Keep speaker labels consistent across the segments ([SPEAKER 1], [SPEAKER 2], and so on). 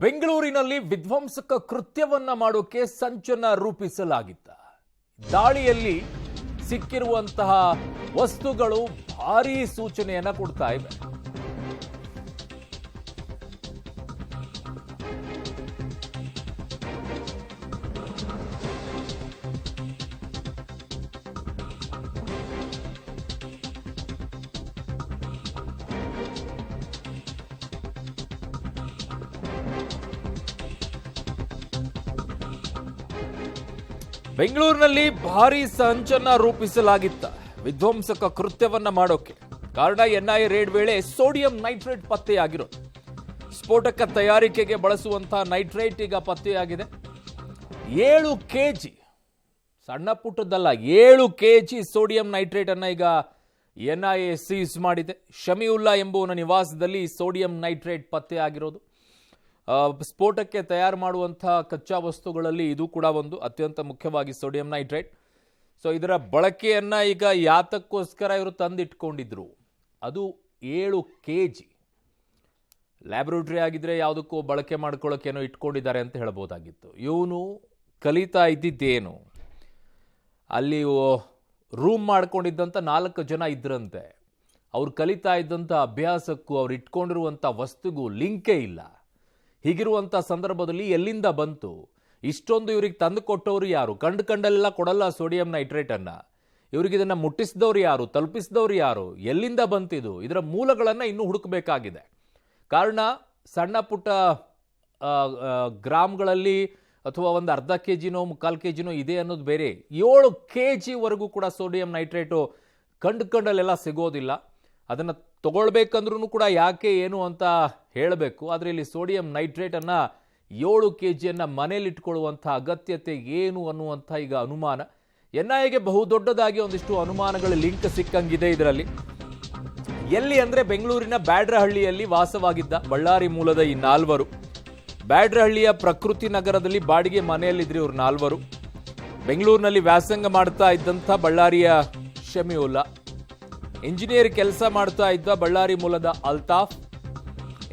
[SPEAKER 1] ಬೆಂಗಳೂರಿನಲ್ಲಿ ವಿಧ್ವಂಸಕ ಕೃತ್ಯವನ್ನ ಮಾಡೋಕೆ ಸಂಚನ್ನ ರೂಪಿಸಲಾಗಿತ್ತ. ದಾಳಿಯಲ್ಲಿ ಸಿಕ್ಕಿರುವಂತಹ ವಸ್ತುಗಳು ಭಾರೀ ಸೂಚನೆಯನ್ನ ಕೊಡ್ತಾ ಇವೆ. ಬೆಂಗಳೂರಿನಲ್ಲಿ ಭಾರೀ ಸಂಚನ್ನ ರೂಪಿಸಲಾಗಿತ್ತ ವಿಧ್ವಂಸಕ ಕೃತ್ಯವನ್ನ ಮಾಡೋಕೆ. ಕಾರಣ ಎನ್ಐಎ ರೇಡ್ ವೇಳೆ ಸೋಡಿಯಂ ನೈಟ್ರೇಟ್ ಪತ್ತೆಯಾಗಿರೋದು. ಸ್ಫೋಟಕ ತಯಾರಿಕೆಗೆ ಬಳಸುವಂತಹ ನೈಟ್ರೇಟ್ ಈಗ ಪತ್ತೆಯಾಗಿದೆ. 7 ಕೆಜಿ, ಸಣ್ಣ ಪುಟ್ಟದಲ್ಲ, 7 ಕೆಜಿ ಸೋಡಿಯಂ ನೈಟ್ರೇಟ್ ಅನ್ನ ಈಗ ಎನ್ಐಎ ಸೀಸ್ ಮಾಡಿದೆ. ಶಮಿಯುಲ್ಲಾ ಎಂಬುವನ ನಿವಾಸದಲ್ಲಿ ಸೋಡಿಯಂ ನೈಟ್ರೇಟ್ ಪತ್ತೆಯಾಗಿರೋದು. ಸ್ಫೋಟಕ್ಕೆ ತಯಾರು ಮಾಡುವಂತಹ ಕಚ್ಚಾ ವಸ್ತುಗಳಲ್ಲಿ ಇದು ಕೂಡ ಒಂದು, ಅತ್ಯಂತ ಮುಖ್ಯವಾಗಿ ಸೋಡಿಯಂ ನೈಟ್ರೇಟ್. ಸೊ ಇದರ ಬಳಕೆಯನ್ನ ಈಗ ಯಾತಕ್ಕೋಸ್ಕರ ಇವರು ತಂದಿಟ್ಕೊಂಡಿದ್ರು, ಅದು 7 ಕೆಜಿ. ಲ್ಯಾಬೊರೇಟರಿ ಆಗಿದ್ರೆ ಯಾವುದಕ್ಕೂ ಬಳಕೆ ಮಾಡ್ಕೊಳ್ಳೋಕೇನೋ ಇಟ್ಕೊಂಡಿದ್ದಾರೆ ಅಂತ ಹೇಳ್ಬೋದಾಗಿತ್ತು. ಇವನು ಕಲಿತಾ ಇದ್ದಿದ್ದೇನು, ಅಲ್ಲಿ ರೂಮ್ ಮಾಡ್ಕೊಂಡಿದ್ದಂಥ 4 ಜನ ಇದ್ರಂತೆ. ಅವ್ರು ಕಲಿತಾ ಇದ್ದಂಥ ಅಭ್ಯಾಸಕ್ಕೂ ಅವ್ರು ಇಟ್ಕೊಂಡಿರುವಂಥ ವಸ್ತುಗೂ ಲಿಂಕೇ ಇಲ್ಲ. ಹೀಗಿರುವಂಥ ಸಂದರ್ಭದಲ್ಲಿ ಎಲ್ಲಿಂದ ಬಂತು ಇಷ್ಟೊಂದು? ಇವ್ರಿಗೆ ತಂದು ಕೊಟ್ಟವರು ಯಾರು? ಕಂಡಲ್ಲೆಲ್ಲ ಕೊಡಲ್ಲ ಸೋಡಿಯಂ ನೈಟ್ರೇಟನ್ನು. ಇವ್ರಿಗೆ ಇದನ್ನು ಮುಟ್ಟಿಸಿದವ್ರು ಯಾರು? ತಲುಪಿಸಿದವ್ರು ಯಾರು? ಎಲ್ಲಿಂದ ಬಂತಿದು? ಇದರ ಮೂಲಗಳನ್ನು ಇನ್ನೂ ಹುಡುಕಬೇಕಾಗಿದೆ. ಕಾರಣ ಸಣ್ಣ ಪುಟ್ಟ ಗ್ರಾಮ್ಗಳಲ್ಲಿ ಅಥವಾ ಒಂದು ಅರ್ಧ ಕೆಜಿನೋ 3/4 ಕೆಜಿನೋ ಇದೆ ಅನ್ನೋದು ಬೇರೆ. 7 ಕೆಜಿವರೆಗೂ ಕೂಡ ಸೋಡಿಯಂ ನೈಟ್ರೇಟು ಕಂಡಲ್ಲೆಲ್ಲ ಸಿಗೋದಿಲ್ಲ. ಅದನ್ನು ತಗೊಳ್ಬೇಕಂದ್ರೂ ಕೂಡ ಯಾಕೆ ಏನು ಅಂತ ಹೇಳಬೇಕು. ಆದರೆ ಇಲ್ಲಿ ಸೋಡಿಯಂ ನೈಟ್ರೇಟನ್ನು 7 ಕೆಜಿಯನ್ನು ಮನೇಲಿಟ್ಕೊಳ್ಳುವಂಥ ಅಗತ್ಯತೆ ಏನು ಅನ್ನುವಂಥ ಈಗ ಅನುಮಾನ. ಎನ್ಐಎಗೆ ಬಹುದೊಡ್ಡದಾಗಿ ಒಂದಿಷ್ಟು ಅನುಮಾನಗಳ ಲಿಂಕ್ ಸಿಕ್ಕಂಗಿದೆ ಇದರಲ್ಲಿ. ಎಲ್ಲಿ ಅಂದರೆ ಬೆಂಗಳೂರಿನ ಬ್ಯಾಡ್ರಹಳ್ಳಿಯಲ್ಲಿ ವಾಸವಾಗಿದ್ದ ಬಳ್ಳಾರಿ ಮೂಲದ ಈ 4. ಬ್ಯಾಡ್ರಹಳ್ಳಿಯ ಪ್ರಕೃತಿ ನಗರದಲ್ಲಿ ಬಾಡಿಗೆ ಮನೆಯಲ್ಲಿದ್ರು ಇವರು 4. ಬೆಂಗಳೂರಿನಲ್ಲಿ ವ್ಯಾಸಂಗ ಮಾಡ್ತಾ ಇದ್ದಂಥ ಬಳ್ಳಾರಿಯ ಶಮಿಯುಲ್ಲಾ, ಇಂಜಿನಿಯರ್ ಕೆಲಸ ಮಾಡ್ತಾ ಇದ್ದ ಬಳ್ಳಾರಿ ಮೂಲದ ಅಲ್ತಾಫ್,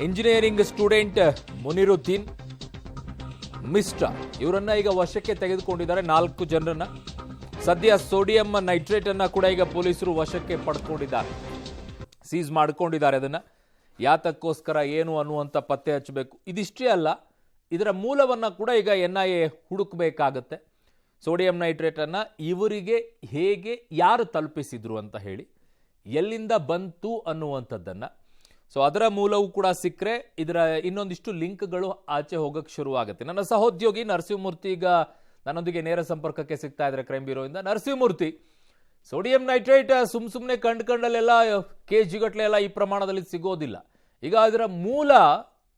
[SPEAKER 1] ಇಂಜಿನಿಯರಿಂಗ್ ಸ್ಟೂಡೆಂಟ್ ಮುನಿರುದ್ದೀನ್, ಮಿಸ್ಟಾ, ಇವರನ್ನ ಈಗ ವಶಕ್ಕೆ ತೆಗೆದುಕೊಂಡಿದ್ದಾರೆ. 4 ಜನರನ್ನ. ಸದ್ಯ ಸೋಡಿಯಂ ನೈಟ್ರೇಟ್ ಅನ್ನ ಕೂಡ ಈಗ ಪೊಲೀಸರು ವಶಕ್ಕೆ ಪಡ್ಕೊಂಡಿದ್ದಾರೆ, ಸೀಸ್ ಮಾಡ್ಕೊಂಡಿದ್ದಾರೆ. ಅದನ್ನ ಯಾತಕ್ಕೋಸ್ಕರ ಏನು ಅನ್ನುವಂಥ ಪತ್ತೆ ಹಚ್ಚಬೇಕು. ಇದಿಷ್ಟೇ ಅಲ್ಲ, ಇದರ ಮೂಲವನ್ನ ಕೂಡ ಈಗ ಎನ್ಐಎ ಹುಡುಕಬೇಕಾಗತ್ತೆ. ಸೋಡಿಯಂ ನೈಟ್ರೇಟ್ ಅನ್ನ ಇವರಿಗೆ ಹೇಗೆ ಯಾರು ತಲುಪಿಸಿದ್ರು ಅಂತ ಹೇಳಿ, ಎಲ್ಲಿಂದ ಬಂತು ಅನ್ನುವಂಥದ್ದನ್ನು. ಸೊ ಅದರ ಮೂಲವೂ ಕೂಡ ಸಿಕ್ಕರೆ ಇದರ ಇನ್ನೊಂದಿಷ್ಟು ಲಿಂಕ್ಗಳು ಆಚೆ ಹೋಗಕ್ಕೆ ಶುರುವಾಗುತ್ತೆ. ನನ್ನ ಸಹೋದ್ಯೋಗಿ ನರಸಿಂಹಮೂರ್ತಿ ಈಗ ನನ್ನೊಂದಿಗೆ ನೇರ ಸಂಪರ್ಕಕ್ಕೆ ಸಿಗ್ತಾ ಇದ್ದಾರೆ ಕ್ರೈಮ್ ಬ್ಯೂರೋಯಿಂದ. ನರಸಿಂಹಮೂರ್ತಿ, ಸೋಡಿಯಂ ನೈಟ್ರೇಟ್ ಸುಮ್ಮನೆ ಕಂಡಲ್ಲೆಲ್ಲ ಕೆಜಿಗಟ್ಟಲೆ ಎಲ್ಲ ಈ ಪ್ರಮಾಣದಲ್ಲಿ ಸಿಗೋದಿಲ್ಲ. ಈಗ ಅದರ ಮೂಲ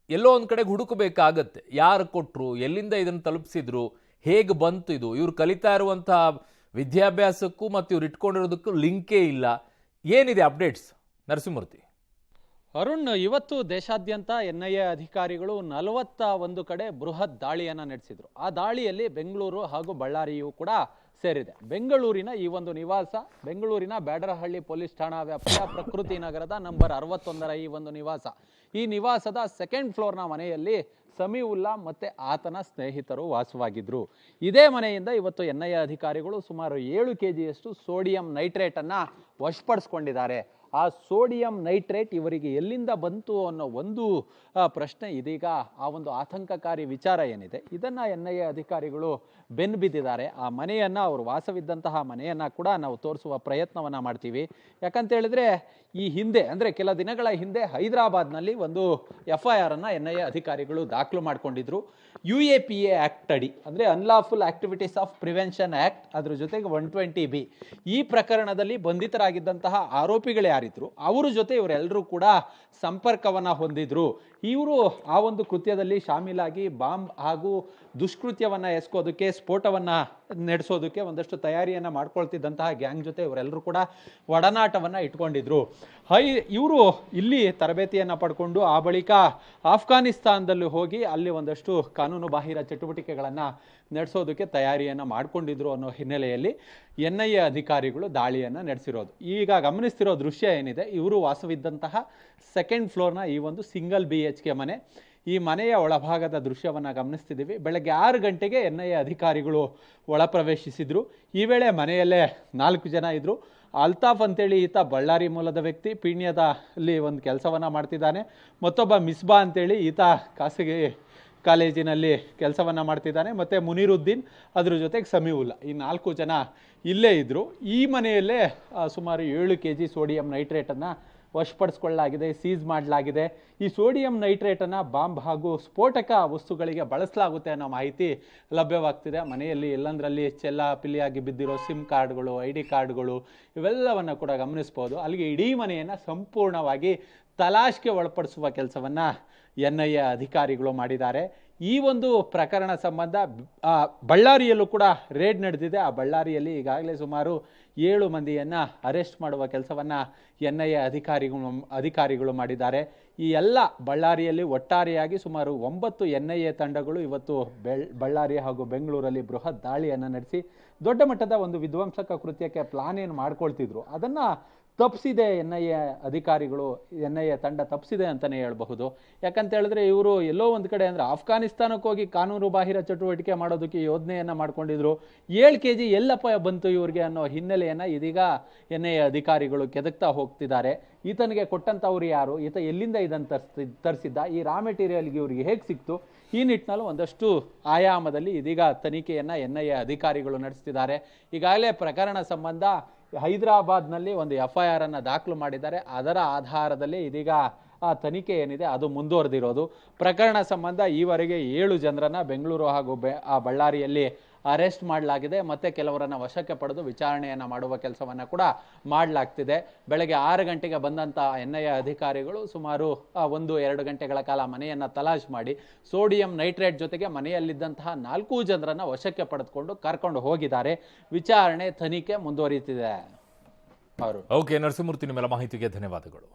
[SPEAKER 1] ಎಲ್ಲೋ ಒಂದು ಕಡೆಗೆ ಹುಡುಕಬೇಕಾಗತ್ತೆ. ಯಾರು ಕೊಟ್ಟರು, ಎಲ್ಲಿಂದ ಇದನ್ನು ತಲುಪಿಸಿದ್ರು, ಹೇಗೆ ಬಂತು ಇದು? ಇವ್ರು ಕಲಿತಾ ಇರುವಂಥ ವಿದ್ಯಾಭ್ಯಾಸಕ್ಕೂ ಮತ್ತು ಇವ್ರು ಇಟ್ಕೊಂಡಿರೋದಕ್ಕೂ ಲಿಂಕೇ ಇಲ್ಲ. ಏನಿದೆ ಅಪ್ಡೇಟ್ಸ್ ನರಸಿಂಹಮೂರ್ತಿ?
[SPEAKER 2] ಅರುಣ್, ಇವತ್ತು ದೇಶಾದ್ಯಂತ ಎನ್ಐಎ ಅಧಿಕಾರಿಗಳು 41 ಕಡೆ ಬೃಹತ್ ದಾಳಿಯನ್ನು ನಡೆಸಿದ್ರು. ಆ ದಾಳಿಯಲ್ಲಿ ಬೆಂಗಳೂರು ಹಾಗೂ ಬಳ್ಳಾರಿಯೂ ಕೂಡ ಸೇರಿದೆ. ಬೆಂಗಳೂರಿನ ಈ ಒಂದು ನಿವಾಸ, ಬೆಂಗಳೂರಿನ ಬ್ಯಾಡರಹಳ್ಳಿ ಪೊಲೀಸ್ ಠಾಣಾ ವ್ಯಾಪ್ತಿಯ ಪ್ರಕೃತಿ ನಗರದ ನಂಬರ್ 61ರ ಈ ಒಂದು ನಿವಾಸ. ಈ ನಿವಾಸದ 2nd ಫ್ಲೋರ್ನ ಮನೆಯಲ್ಲಿ ಸಮೀವುಲ್ಲಾ ಮತ್ತೆ ಆತನ ಸ್ನೇಹಿತರು ವಾಸವಾಗಿದ್ರು. ಇದೇ ಮನೆಯಿಂದ ಇವತ್ತು ಎನ್ಐಎ ಅಧಿಕಾರಿಗಳು ಸುಮಾರು 7 ಕೆಜಿಯಷ್ಟು ಸೋಡಿಯಂ ನೈಟ್ರೇಟನ್ನು ವಶಪಡಿಸ್ಕೊಂಡಿದ್ದಾರೆ. ಆ ಸೋಡಿಯಂ ನೈಟ್ರೇಟ್ ಇವರಿಗೆ ಎಲ್ಲಿಂದ ಬಂತು ಅನ್ನೋ ಒಂದು ಪ್ರಶ್ನೆ ಇದೀಗ ಆ ಒಂದು ಆತಂಕಕಾರಿ ವಿಚಾರ ಏನಿದೆ ಇದನ್ನು ಎನ್ಐಎ ಅಧಿಕಾರಿಗಳು ಬೆನ್ನು ಬಿದ್ದಿದ್ದಾರೆ. ಆ ಮನೆಯನ್ನು, ಅವರು ವಾಸವಿದ್ದಂತಹ ಮನೆಯನ್ನು ಕೂಡ ನಾವು ತೋರಿಸುವ ಪ್ರಯತ್ನವನ್ನು ಮಾಡ್ತೀವಿ. ಯಾಕಂತ ಹೇಳಿದ್ರೆ ಈ ಹಿಂದೆ, ಅಂದರೆ ಕೆಲ ದಿನಗಳ ಹಿಂದೆ ಹೈದರಾಬಾದ್ನಲ್ಲಿ ಒಂದು FIR ಅನ್ನು ಎನ್ಐಎ ಅಧಿಕಾರಿಗಳು ದಾಖಲು ಮಾಡಿಕೊಂಡಿದ್ರು. UAPA ಆ್ಯಕ್ಟ್ ಅಡಿ, ಅಂದರೆ unlawful activities of prevention act, ಅದ್ರ ಜೊತೆಗೆ 120B. ಈ ಪ್ರಕರಣದಲ್ಲಿ ಬಂಧಿತರಾಗಿದ್ದಂತಹ ಆರೋಪಿಗಳು ಯಾರಿದ್ರು ಅವರ ಜೊತೆ ಇವರೆಲ್ಲರೂ ಕೂಡ ಸಂಪರ್ಕವನ್ನು ಹೊಂದಿದ್ರು. ಇವರು ಆ ಒಂದು ಕೃತ್ಯದಲ್ಲಿ ಶಾಮೀಲಾಗಿ ಬಾಂಬ್ ಹಾಗೂ ದುಷ್ಕೃತ್ಯವನ್ನು ಎಸಗೋದಕ್ಕೆ, ಸ್ಫೋಟವನ್ನು ನಡೆಸೋದಕ್ಕೆ ಒಂದಷ್ಟು ತಯಾರಿಯನ್ನು ಮಾಡ್ಕೊಳ್ತಿದ್ದಂತಹ ಗ್ಯಾಂಗ್ ಜೊತೆ ಇವರೆಲ್ಲರೂ ಕೂಡ ಒಡನಾಟವನ್ನು ಇಟ್ಕೊಂಡಿದ್ರು. ಇವರು ಇಲ್ಲಿ ತರಬೇತಿಯನ್ನು ಪಡ್ಕೊಂಡು ಆ ಬಳಿಕ ಆಫ್ಘಾನಿಸ್ತಾನದಲ್ಲಿ ಹೋಗಿ ಅಲ್ಲಿ ಒಂದಷ್ಟು ಕಾನೂನು ಬಾಹಿರ ಚಟುವಟಿಕೆಗಳನ್ನು ನಡೆಸೋದಕ್ಕೆ ತಯಾರಿಯನ್ನು ಮಾಡಿಕೊಂಡಿದ್ರು ಅನ್ನೋ ಹಿನ್ನೆಲೆಯಲ್ಲಿ ಎನ್ಐಎ ಅಧಿಕಾರಿಗಳು ದಾಳಿಯನ್ನು ನಡೆಸಿರೋದು. ಈಗ ಗಮನಿಸ್ತಿರೋ ದೃಶ್ಯ ಏನಿದೆ, ಇವರು ವಾಸವಿದ್ದಂತಹ 2nd ಫ್ಲೋರ್ನ ಈ ಒಂದು ಸಿಂಗಲ್ BHK ಮನೆ. ಈ ಮನೆಯ ಒಳಭಾಗದ ದೃಶ್ಯವನ್ನು ಗಮನಿಸ್ತಿದ್ದೀವಿ. ಬೆಳಗ್ಗೆ 6 ಗಂಟೆಗೆ NIA ಅಧಿಕಾರಿಗಳು ಒಳ ಪ್ರವೇಶಿಸಿದ್ರು. ಈ ವೇಳೆ ಮನೆಯಲ್ಲೇ 4 ಜನ ಇದ್ರು. ಅಲ್ತಾಫ್ ಅಂತೇಳಿ ಈತ ಬಳ್ಳಾರಿ ಮೂಲದ ವ್ಯಕ್ತಿ, ಪೀಣ್ಯದಲ್ಲಿ ಒಂದು ಕೆಲಸವನ್ನು ಮಾಡ್ತಿದ್ದಾನೆ. ಮತ್ತೊಬ್ಬ ಮಿಸ್ಬಾ ಅಂತೇಳಿ ಈತ ಖಾಸಗಿ ಕಾಲೇಜಿನಲ್ಲಿ ಕೆಲಸವನ್ನು ಮಾಡ್ತಿದ್ದಾನೆ. ಮತ್ತು ಮುನೀರುದ್ದೀನ್, ಅದ್ರ ಜೊತೆಗೆ ಸಮೀವುಲ್ಲಾ, ಈ 4 ಜನ ಇಲ್ಲೇ ಇದ್ದರು. ಈ ಮನೆಯಲ್ಲೇ ಸುಮಾರು 7 kg ಸೋಡಿಯಂ ನೈಟ್ರೇಟನ್ನು ವಶಪಡಿಸ್ಕೊಳ್ಳಲಾಗಿದೆ, ಸೀಸ್ ಮಾಡಲಾಗಿದೆ. ಈ ಸೋಡಿಯಂ ನೈಟ್ರೇಟನ್ನು ಬಾಂಬ್ ಹಾಗೂ ಸ್ಫೋಟಕ ವಸ್ತುಗಳಿಗೆ ಬಳಸಲಾಗುತ್ತೆ ಅನ್ನೋ ಮಾಹಿತಿ ಲಭ್ಯವಾಗ್ತಿದೆ. ಮನೆಯಲ್ಲಿ ಎಲ್ಲಂದರಲ್ಲಿ ಚೆಲ್ಲಾಪಿಲ್ಲಿಯಾಗಿ ಬಿದ್ದಿರೋ ಸಿಮ್ ಕಾರ್ಡ್ಗಳು, ID ಕಾರ್ಡ್ಗಳು ಇವೆಲ್ಲವನ್ನು ಕೂಡ ಗಮನಿಸ್ಬೋದು. ಅಲ್ಲಿಗೆ ಇಡೀ ಮನೆಯನ್ನು ಸಂಪೂರ್ಣವಾಗಿ ತಲಾಶ್ಗೆ ಒಳಪಡಿಸುವ ಕೆಲಸವನ್ನು NIA ಅಧಿಕಾರಿಗಳು ಮಾಡಿದ್ದಾರೆ. ಈ ಒಂದು ಪ್ರಕರಣ ಸಂಬಂಧ ಬಳ್ಳಾರಿಯಲ್ಲೂ ಕೂಡ ರೇಡ್ ನಡೆದಿದೆ. ಆ ಬಳ್ಳಾರಿಯಲ್ಲಿ ಈಗಾಗಲೇ ಸುಮಾರು 7 ಮಂದಿಯನ್ನು ಅರೆಸ್ಟ್ ಮಾಡುವ ಕೆಲಸವನ್ನು NIA ಅಧಿಕಾರಿಗಳು ಮಾಡಿದ್ದಾರೆ. ಈ ಎಲ್ಲ ಬಳ್ಳಾರಿಯಲ್ಲಿ ಒಟ್ಟಾರೆಯಾಗಿ ಸುಮಾರು 9 NIA ತಂಡಗಳು ಇವತ್ತು ಬಳ್ಳಾರಿ ಹಾಗೂ ಬೆಂಗಳೂರಲ್ಲಿ ಬೃಹತ್ ದಾಳಿಯನ್ನು ನಡೆಸಿ ದೊಡ್ಡ ಮಟ್ಟದ ಒಂದು ವಿಧ್ವಂಸಕ ಕೃತ್ಯಕ್ಕೆ ಪ್ಲಾನ್ ಏನು ಮಾಡ್ಕೊಳ್ತಿದ್ರು ಅದನ್ನು ತಪ್ಪಿಸಿದೆ NIA ಅಧಿಕಾರಿಗಳು, NIA ತಂಡ ತಪ್ಪಿಸಿದೆ ಅಂತಲೇ ಹೇಳ್ಬಹುದು. ಯಾಕಂತ ಹೇಳಿದ್ರೆ ಇವರು ಎಲ್ಲೋ ಒಂದು ಕಡೆ ಅಂದರೆ ಆಫ್ಘಾನಿಸ್ತಾನಕ್ಕೆ ಹೋಗಿ ಕಾನೂನು ಬಾಹಿರ ಚಟುವಟಿಕೆ ಮಾಡೋದಕ್ಕೆ ಯೋಜನೆಯನ್ನು ಮಾಡ್ಕೊಂಡಿದ್ರು. 7 kg ಎಲ್ಲಪ್ಪ ಬಂತು ಇವ್ರಿಗೆ ಅನ್ನೋ ಹಿನ್ನೆಲೆಯನ್ನು ಇದೀಗ NIA ಅಧಿಕಾರಿಗಳು ಕೆದಕ್ತಾ ಹೋಗ್ತಿದ್ದಾರೆ. ಈತನಿಗೆ ಕೊಟ್ಟಂಥವ್ರು ಯಾರು, ಈತ ಎಲ್ಲಿಂದ ಇದನ್ನು ತರಿಸಿದ್ದ, ಈ ರಾ ಮೆಟೀರಿಯಲ್ಗೆ ಇವ್ರಿಗೆ ಹೇಗೆ ಸಿಕ್ತು, ಈ ನಿಟ್ಟಿನಲ್ಲಿ ಒಂದಷ್ಟು ಆಯಾಮದಲ್ಲಿ ಇದೀಗ ತನಿಖೆಯನ್ನು NIA ಅಧಿಕಾರಿಗಳು ನಡೆಸ್ತಿದ್ದಾರೆ. ಈಗಾಗಲೇ ಪ್ರಕರಣ ಸಂಬಂಧ ಹೈದರಾಬಾದ್ನಲ್ಲಿ ಒಂದು FIR ಅನ್ನು ದಾಖಲು ಮಾಡಿದ್ದಾರೆ. ಅದರ ಆಧಾರದಲ್ಲಿ ಇದೀಗ ಆ ತನಿಖೆ ಏನಿದೆ ಅದು ಮುಂದುವರೆದಿರೋದು. ಪ್ರಕರಣ ಸಂಬಂಧ ಈವರೆಗೆ 7 ಜನರನ್ನ ಬೆಂಗಳೂರು ಹಾಗೂ ಬಳ್ಳಾರಿಯಲ್ಲಿ ಅರೆಸ್ಟ್ ಮಾಡಲಾಗಿದೆ. ಮತ್ತೆ ಕೆಲವರನ್ನ ವಶಕ್ಕೆ ಪಡೆದು ವಿಚಾರಣೆಯನ್ನು ಮಾಡುವ ಕೆಲಸವನ್ನು ಕೂಡ ಮಾಡಲಾಗ್ತಿದೆ. ಬೆಳಗ್ಗೆ 6 ಗಂಟೆಗೆ ಬಂದಂಥ NIA ಅಧಿಕಾರಿಗಳು ಸುಮಾರು 1-2 ಗಂಟೆಗಳ ಕಾಲ ಮನೆಯನ್ನು ತಲಾಶ್ ಮಾಡಿ ಸೋಡಿಯಂ ನೈಟ್ರೇಟ್ ಜೊತೆಗೆ ಮನೆಯಲ್ಲಿದ್ದಂತಹ 4 ಜನರನ್ನ ವಶಕ್ಕೆ ಪಡೆದುಕೊಂಡು ಕರ್ಕೊಂಡು ಹೋಗಿದ್ದಾರೆ. ವಿಚಾರಣೆ ತನಿಖೆ ಮುಂದುವರಿಯುತ್ತಿದೆ.
[SPEAKER 1] ಓಕೆ ನರಸಿಂಹಮೂರ್ತಿ, ನಿಮ್ಮೆಲ್ಲ ಮಾಹಿತಿಗೆ ಧನ್ಯವಾದಗಳು.